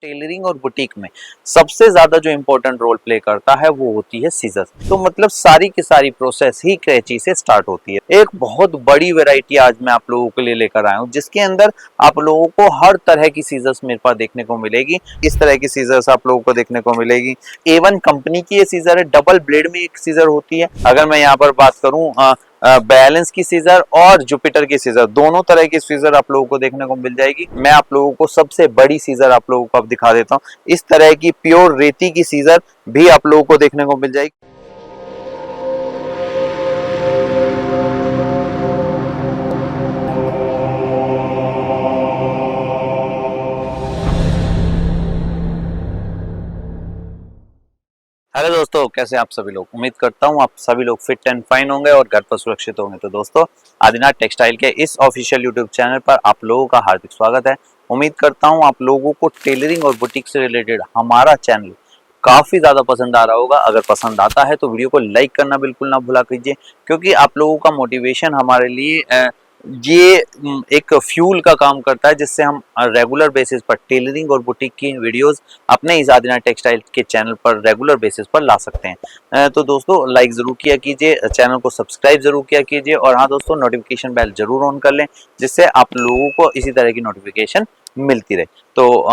Tailoring और boutique में सबसे ज्यादा जो इम्पोर्टेंट रोल प्ले करता है वो होती है सीजर्स। तो मतलब सारी की सारी प्रोसेस ही कैंची से स्टार्ट होती है। एक बहुत बड़ी वैरायटी आज मैं आप लोगों के लिए लेकर आया हूँ, जिसके अंदर आप लोगों को हर तरह की सीजर्स मेरे पास देखने को मिलेगी। इस तरह की सीजर्स आप लोगों को देखने को मिलेगी। A1 कंपनी की ये सीजर है, डबल ब्लेड में एक सीजर होती है। अगर मैं यहाँ पर बात करूँ बैलेंस की सीजर और जुपिटर की सीजर, दोनों तरह की सीजर आप लोगों को देखने को मिल जाएगी। मैं आप लोगों को सबसे बड़ी सीजर आप लोगों को अब दिखा देता हूँ। इस तरह की प्योर रेती की सीजर भी आप लोगों को देखने को मिल जाएगी। हेलो दोस्तों, कैसे आप सभी लोग। उम्मीद करता हूँ आप सभी लोग फिट एंड फाइन होंगे और घर पर सुरक्षित होंगे। तो दोस्तों, आदिनाथ टेक्सटाइल के इस ऑफिशियल यूट्यूब चैनल पर आप लोगों का हार्दिक स्वागत है। उम्मीद करता हूँ आप लोगों को टेलरिंग और बुटीक से रिलेटेड हमारा चैनल काफी ज्यादा पसंद आ रहा होगा। अगर पसंद आता है तो वीडियो को लाइक करना बिल्कुल ना भूला कीजिए, क्योंकि आप लोगों का मोटिवेशन हमारे लिए ये एक फ्यूल का काम करता है, जिससे हम रेगुलर बेसिस पर टेलरिंग और बुटीक की वीडियोस अपने इस आदिनाथ टेक्सटाइल के चैनल पर रेगुलर बेसिस पर ला सकते हैं। तो दोस्तों, लाइक जरूर किया कीजिए, चैनल को सब्सक्राइब जरूर किया कीजिए और हाँ दोस्तों, नोटिफिकेशन बेल जरूर ऑन कर लें, जिससे आप लोगों को इसी तरह की नोटिफिकेशन मिलती रहे। तो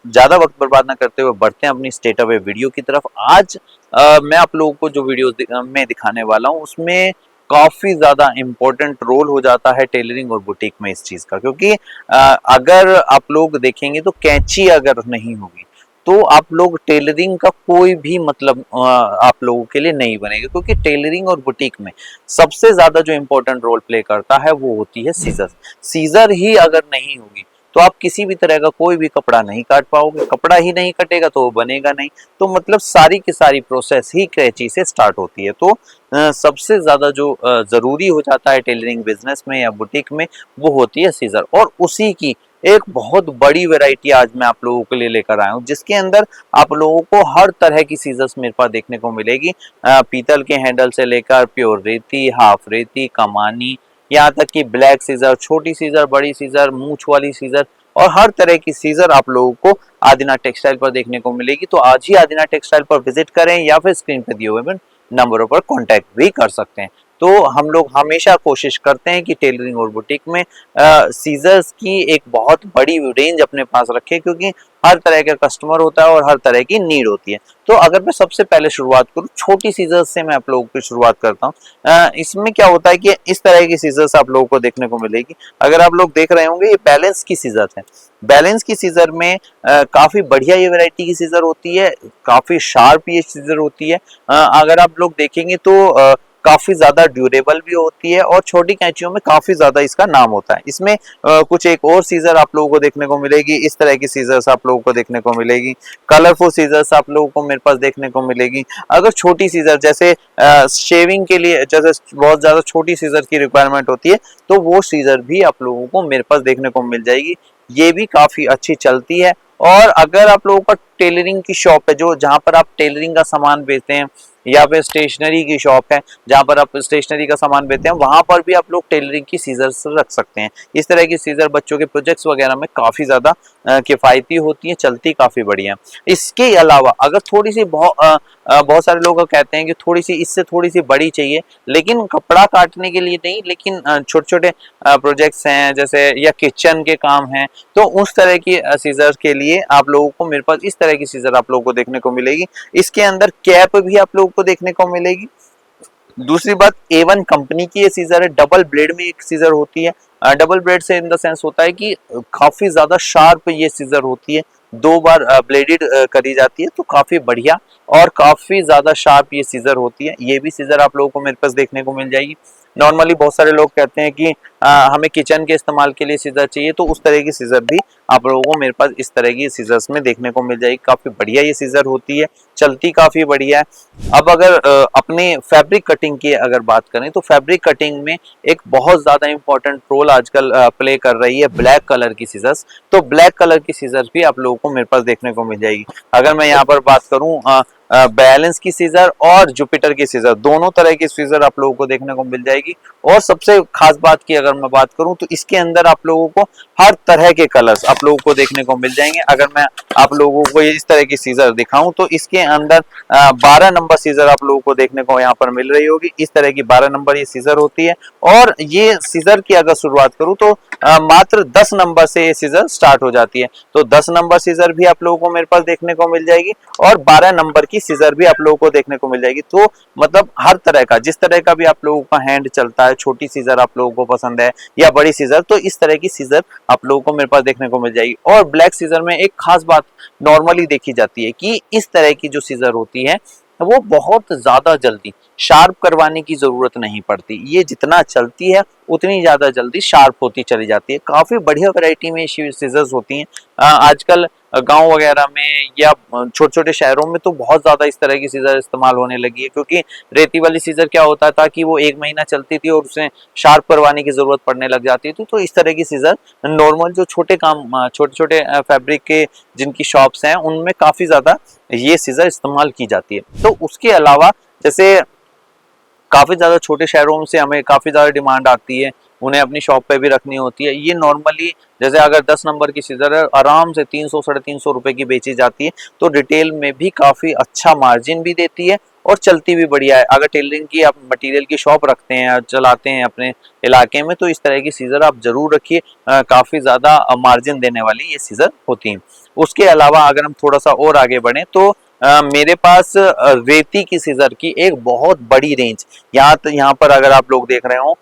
ज्यादा वक्त बर्बाद ना करते हुए बढ़ते हैं अपनी स्टेट अवे वीडियो की तरफ। आज मैं आप लोगों को जो वीडियो में दिखाने वाला हूँ, उसमें काफी ज्यादा इम्पोर्टेंट रोल हो जाता है टेलरिंग और बुटीक में इस चीज का, क्योंकि अगर आप लोग देखेंगे तो कैंची अगर नहीं होगी तो आप लोग टेलरिंग का कोई भी मतलब आप लोगों के लिए नहीं बनेगा। क्योंकि टेलरिंग और बुटीक में सबसे ज्यादा जो इम्पोर्टेंट रोल प्ले करता है वो होती है सीजर। सीजर ही अगर नहीं होगी तो आप किसी भी तरह का कोई भी कपड़ा नहीं काट पाओगे। कपड़ा ही नहीं कटेगा तो वो बनेगा नहीं। तो मतलब सारी की सारी प्रोसेस ही कैंची से स्टार्ट होती है। तो सबसे ज्यादा जो जरूरी हो जाता है टेलरिंग बिजनेस में या बुटीक में, वो होती है सीजर। और उसी की एक बहुत बड़ी वैरायटी आज मैं आप लोगों के लिए लेकर आया हूँ, जिसके अंदर आप लोगों को हर तरह की सीजर्स मेरे पास देखने को मिलेगी। पीतल के हैंडल से लेकर प्योर रेती, हाफ रेती, कमानी, यहाँ तक कि ब्लैक सीजर, छोटी सीजर, बड़ी सीजर, मूंछ वाली सीजर और हर तरह की सीजर आप लोगों को आदिनाथ टेक्सटाइल पर देखने को मिलेगी। तो आज ही आदिनाथ टेक्सटाइल पर विजिट करें या फिर स्क्रीन पर दिए हुए नंबरों पर कांटेक्ट भी कर सकते हैं। तो हम लोग हमेशा कोशिश करते हैं कि टेलरिंग और बुटीक में सीजर्स की एक बहुत बड़ी रेंज अपने पास रखें, क्योंकि हर तरह का कस्टमर होता है और हर तरह की नीड होती है। तो अगर मैं सबसे पहले शुरुआत करूं छोटी सीजर्स से, मैं आप लोगों की शुरुआत करता हूं। इसमें क्या होता है कि इस तरह की सीजर्स आप लोगों को देखने को मिलेगी। अगर आप लोग देख रहे होंगे, ये बैलेंस की सीजर है। बैलेंस की सीजर में काफी बढ़िया ये वैरायटी की सीजर होती है, काफी शार्प ये सीजर होती है। अगर आप लोग देखेंगे तो काफी ज्यादा ड्यूरेबल भी होती है और छोटी कैंचियों में काफी ज्यादा इसका नाम होता है। इसमें कुछ एक और सीजर आप लोगों को देखने को मिलेगी। इस तरह की सीजर्स आप लोगों को देखने को मिलेगी। कलरफुल सीजर्स आप लोगों को मेरे पास देखने को मिलेगी। अगर छोटी सीजर जैसे शेविंग के लिए जैसे बहुत ज्यादा छोटी सीजर की रिक्वायरमेंट होती है, तो वो सीजर भी आप लोगों को मेरे पास देखने को मिल जाएगी। ये भी काफी अच्छी चलती है। और अगर आप लोगों का टेलरिंग की शॉप है, जो जहां पर आप टेलरिंग का सामान बेचते हैं, या फिर स्टेशनरी की शॉप है जहां पर आप स्टेशनरी का सामान बेचते हैं, वहां पर भी आप लोग टेलरिंग की सीजर्स रख सकते हैं। इस तरह की सीजर बच्चों के प्रोजेक्ट्स वगैरह में काफी ज्यादा किफायती होती है, चलती काफी बढ़िया। इसके अलावा अगर थोड़ी सी बहुत सारे लोग कहते हैं कि थोड़ी सी इससे थोड़ी सी बड़ी चाहिए, लेकिन कपड़ा काटने के लिए नहीं, लेकिन छोटे छोटे प्रोजेक्ट्स हैं जैसे या किचन के काम हैं, तो उस तरह की सीजर के लिए आप लोगों को मेरे पास इस तरह की सीजर आप लोगों को देखने को मिलेगी। इसके अंदर कैप भी आप लोगों को देखने को मिलेगी। दूसरी बात, A1 कंपनी की ये सीजर है, डबल ब्लेड में एक सीजर होती है। डबल ब्लेड से इन द सेंस होता है कि काफी ज्यादा शार्प ये सीजर होती है, दो बार ब्लेडेड करी जाती है, तो काफी बढ़िया और काफी ज्यादा शार्प ये सीजर होती है। ये भी सीजर आप लोगों को मेरे पास देखने को मिल जाएगी। नॉर्मली बहुत सारे लोग कहते हैं कि हमें किचन के इस्तेमाल के लिए सीजर चाहिए, तो उस तरह की सीजर भी आप लोगों को मेरे पास इस तरह की सीजर्स में देखने को मिल जाएगी। काफी बढ़िया ये सीजर होती है, चलती काफी बढ़िया है। अब अगर अपने फैब्रिक कटिंग की अगर बात करें, तो फैब्रिक कटिंग में एक बहुत ज्यादा इंपॉर्टेंट रोल आजकल प्ले कर रही है ब्लैक कलर की सीजर्स। तो ब्लैक कलर की सीजर्स भी आप लोगों को मेरे पास देखने को मिल जाएगी। अगर मैं यहाँ पर बात करूँ बैलेंस की सीजर और जुपिटर की सीजर, दोनों तरह की सीजर आप लोगों को देखने को मिल जाएगी। और सबसे खास बात की अगर अगर मैं बात करूं तो इसके अंदर आप लोगों को हर तरह के कलर्स आप लोगों को देखने को मिल जाएंगे। अगर मैं आप लोगों को इस तरह की सीजर दिखाऊं तो इसके अंदर 12 नंबर सीजर आप लोगों को देखने को यहाँ पर मिल रही होगी। इस तरह की 12 नंबर ये सीजर होती है। और ये सीजर की अगर शुरुआत करूं तो मात्र 10 नंबर से ये सीजर स्टार्ट हो जाती है। तो 10 नंबर सीजर भी आप लोगों को मेरे पास देखने को मिल जाएगी और 12 नंबर की सीजर भी आप लोगों को देखने को मिल जाएगी। तो मतलब हर तरह का, जिस तरह का भी आप लोगों का हैंड चलता है, छोटी सीजर आप लोगों को पसंद है या बड़ी सीजर, तो इस तरह की सीजर आप लोगों को मेरे पास देखने को मिल जाएगी। और ब्लैक सीजर में एक खास बात नॉर्मली देखी जाती है कि इस तरह की जो सीजर होती है वो बहुत ज्यादा जल्दी शार्प करवाने की जरूरत नहीं पड़ती। ये जितना चलती है उतनी ज्यादा जल्दी शार्प होती चली जाती है। काफी बढ़िया वैरायटी में सीजर्स होती हैं। आजकल गांव वगैरह में या छोटे छोटे शहरों में तो बहुत ज्यादा इस तरह की सीजर इस्तेमाल होने लगी है, क्योंकि रेती वाली सीजर क्या होता था कि वो 1 महीना चलती थी और उसे शार्प करवाने की जरूरत पड़ने लग जाती थी। तो इस तरह की सीजर नॉर्मल जो छोटे काम, छोटे छोटे फैब्रिक के जिनकी शॉप्स हैं उनमें काफी ज्यादा ये सीजर इस्तेमाल की जाती है। तो उसके अलावा जैसे काफी ज्यादा छोटे शहरों से हमें काफी ज्यादा डिमांड आती है, उन्हें अपनी शॉप पे भी रखनी होती है। ये नॉर्मली जैसे अगर 10 नंबर की सीजर है आराम से 300 साढ़े 300 रुपए की बेची जाती है। तो रिटेल में भी काफी अच्छा मार्जिन भी देती है और चलती भी बढ़िया है। अगर टेलरिंग की आप मटेरियल की शॉप रखते हैं, चलाते हैं अपने इलाके में, तो इस तरह की सीजर आप जरूर रखिए। काफी ज्यादा मार्जिन देने वाली ये सीजर होती है। उसके अलावा अगर हम थोड़ा सा और आगे बढ़े तो मेरे पास रेती की सीजर की एक बहुत बड़ी रेंज, यहाँ पर अगर आप लोग देख रहे हो,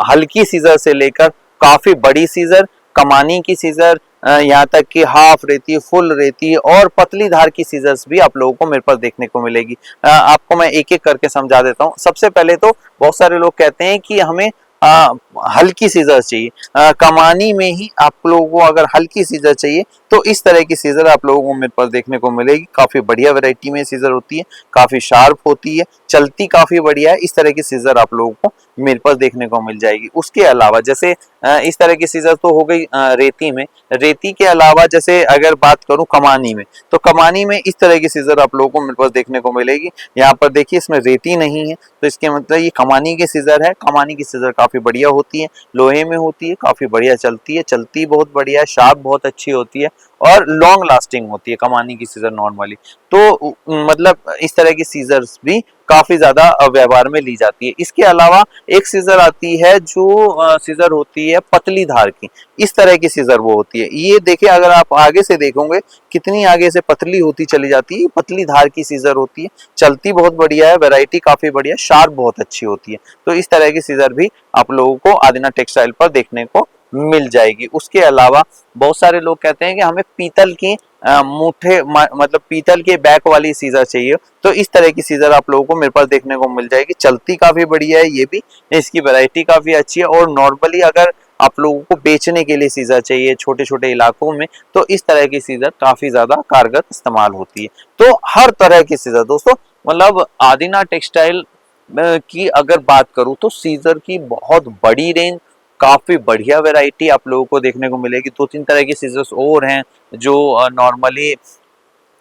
हल्की सीजर से लेकर काफी बड़ी सीजर, कमानी की सीजर, यहाँ तक कि हाफ रेती, फुल रेती और पतली धार की सीजर्स भी आप लोगों को मेरे पास देखने को मिलेगी। आपको मैं एक एक करके समझा देता हूँ। सबसे पहले तो बहुत सारे लोग कहते हैं कि हमें हल्की सीजर चाहिए, कमानी में ही आप लोगों को अगर हल्की सीजर चाहिए तो इस तरह की सीजर आप लोगों को मेरे पास देखने को मिलेगी। काफी बढ़िया वैरायटी में सीजर होती है, काफी शार्प होती है, चलती काफी बढ़िया है। इस तरह की सीजर आप लोगों को मेरे पास देखने को मिल जाएगी। उसके अलावा जैसे इस तरह की सीजर तो हो गई रेती में। रेती के अलावा जैसे अगर बात करूं कमानी में, तो कमानी में इस तरह की सीजर आप लोगों को मेरे पास देखने को मिलेगी। यहाँ पर देखिए इसमें रेती नहीं है, तो इसके मतलब ये कमानी की सीजर है। कमानी की सीजर काफी बढ़िया होती है, लोहे में होती है, काफी बढ़िया चलती है, चलती बहुत बढ़िया है, शार्प बहुत अच्छी होती है और लॉन्ग लास्टिंग होती है कमानी की सीजर नॉर्मली। तो मतलब इस तरह की सीजर्स भी काफी ज्यादा व्यवहार में ली जाती है। इसके अलावा एक सीजर आती है जो सीजर होती है पतली धार की, इस तरह की सीजर वो होती है। ये देखिए अगर आप आगे से देखोगे कितनी आगे से पतली होती चली जाती है, पतली धार की सीजर होती है, चलती बहुत बढ़िया है, वैरायटी काफी बढ़िया, शार्प बहुत अच्छी होती है। तो इस तरह की सीजर भी आप लोगों को आदिना टेक्सटाइल पर देखने को मिल जाएगी। उसके अलावा बहुत सारे लोग कहते हैं कि हमें पीतल की मुठे मतलब पीतल के बैक वाली सीजर चाहिए, तो इस तरह की सीजर आप लोगों को मेरे पास देखने को मिल जाएगी। चलती काफी बढ़िया है, ये भी इसकी वैरायटी काफी अच्छी है। और नॉर्मली अगर आप लोगों को बेचने के लिए सीजर चाहिए छोटे छोटे इलाकों में, तो इस तरह की सीजर काफी ज्यादा कारगर इस्तेमाल होती है। तो हर तरह की सीजर दोस्तों, मतलब आदिना टेक्सटाइल की अगर बात करूं तो सीजर की बहुत बड़ी रेंज, काफी बढ़िया वैरायटी आप लोगों को देखने को मिलेगी। 2-3 तरह की सीजर्स और हैं जो नॉर्मली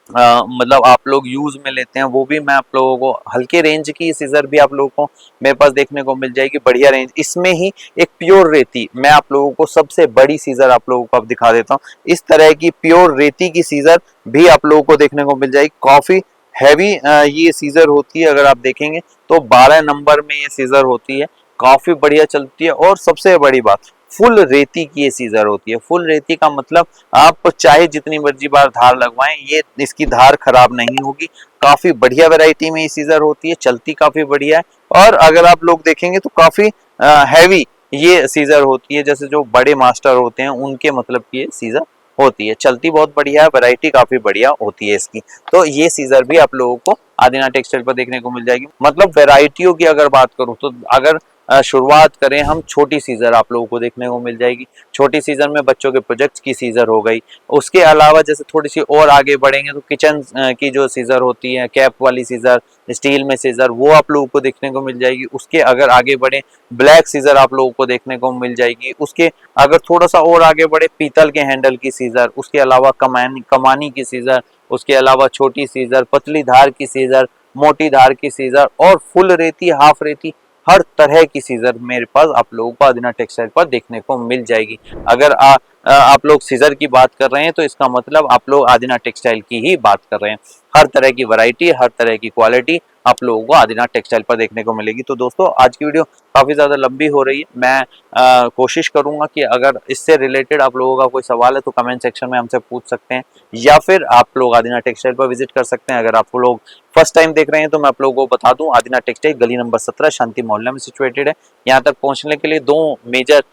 मतलब आप लोग यूज में लेते हैं, वो भी मैं आप लोगों को, हल्के रेंज की सीजर भी आप लोगों को मेरे पास देखने को मिल जाएगी, बढ़िया रेंज। इसमें ही एक प्योर रेती, मैं आप लोगों को सबसे बड़ी सीजर आप लोगों को अब दिखा देता हूँ। इस तरह की प्योर रेती की सीजर भी आप लोगों को देखने को मिल जाएगी। काफी हैवी ये सीजर होती है, अगर आप देखेंगे तो 12 नंबर में ये सीजर होती है, काफी बढ़िया चलती है। और सबसे बड़ी बात, फुल रेती की ये सीजर होती है। फुल रेती का मतलब आप चाहे जितनी मर्जी बार धार लगवाएं, ये इसकी धार खराब नहीं होगी। काफी बढ़िया वैरायटी में ये सीजर होती है, चलती काफी बढ़िया है। और अगर आप लोग देखेंगे तो काफी हैवी ये सीजर होती है, जैसे जो बड़े मास्टर होते हैं उनके मतलब की ये सीजर होती है। चलती बहुत बढ़िया है, वैरायटी काफी बढ़िया होती है इसकी। तो ये सीजर भी आप लोगों को आदिना टेक्सटाइल पर देखने को मिल जाएगी। मतलब वैरायटियों की अगर बात करूं तो अगर शुरुआत करें हम, छोटी सीजर आप लोगों को देखने को मिल जाएगी। छोटी सीजर में बच्चों के प्रोजेक्ट्स की सीजर हो गई। उसके अलावा जैसे थोड़ी सी और आगे बढ़ेंगे तो किचन की जो सीजर होती है, कैप वाली सीजर, स्टील में सीजर, वो आप लोगों को देखने को मिल जाएगी। उसके अगर आगे बढ़े, ब्लैक सीजर आप लोगों को देखने को मिल जाएगी। उसके अगर थोड़ा सा और आगे बढ़े, पीतल के हैंडल की सीजर, उसके अलावा कमानी की सीजर, उसके अलावा छोटी सीजर, पतली धार की सीजर, मोटी धार की सीजर और फुल रेती, हाफ रेती, हर तरह की सीजर मेरे पास आप लोगों को आदिना टेक्सटाइल पर देखने को मिल जाएगी। अगर आप लोग सीजर की बात कर रहे हैं तो इसका मतलब आप लोग आदिना टेक्सटाइल की ही बात कर रहे हैं। हर तरह की वैरायटी, हर तरह की क्वालिटी आप लोगों को आदिना टेक्सटाइल पर देखने को मिलेगी। तो दोस्तों आज की वीडियो काफी ज्यादा लंबी हो रही है। मैं कोशिश करूंगा कि अगर इससे रिलेटेड आप लोगों का कोई सवाल है तो कमेंट सेक्शन में हमसे पूछ सकते हैं, या फिर आप लोग आदिना टेक्सटाइल पर विजिट कर सकते हैं। अगर आप लोग फर्स्ट टाइम देख रहे हैं तो मैं आप लोगों को बता दूं, आदिना टेक्सटाइल गली नंबर 17 शांति मोहल्ला में सिचुएटेड है। यहाँ तक पहुंचने के लिए 2 मेजर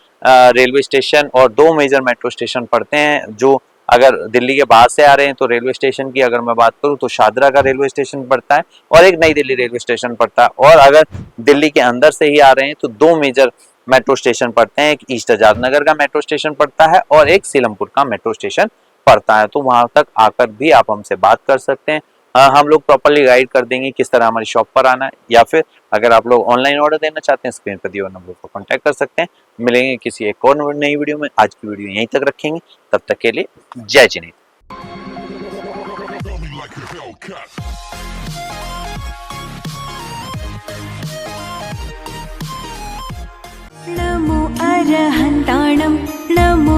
रेलवे स्टेशन और 2 मेजर मेट्रो स्टेशन पड़ते हैं। जो अगर दिल्ली के बाहर से आ रहे हैं तो रेलवे स्टेशन की अगर मैं बात करूं तो शादरा का रेलवे स्टेशन पड़ता है और एक नई दिल्ली रेलवे स्टेशन पड़ता है। और अगर दिल्ली के अंदर से ही आ रहे हैं तो 2 मेजर मेट्रो स्टेशन पड़ते हैं। एक ईस्ट आजाद नगर का मेट्रो स्टेशन पड़ता है और एक सीलमपुर का मेट्रो स्टेशन पड़ता है। तो वहां तक आकर भी आप हमसे बात कर सकते हैं। हम लोग प्रॉपर्ली गाइड कर देंगे किस तरह हमारी शॉप पर आना है, या फिर अगर आप लोग ऑनलाइन ऑर्डर देना चाहते हैं स्क्रीन पर दिए हुए नंबर पर कॉन्टैक्ट कर सकते हैं। मिलेंगे किसी एक और नई वीडियो में। आज की वीडियो यहीं तक रखेंगे, तब तक के लिए जय जिनेन्द्र। नमो अरहन्ताणं नमो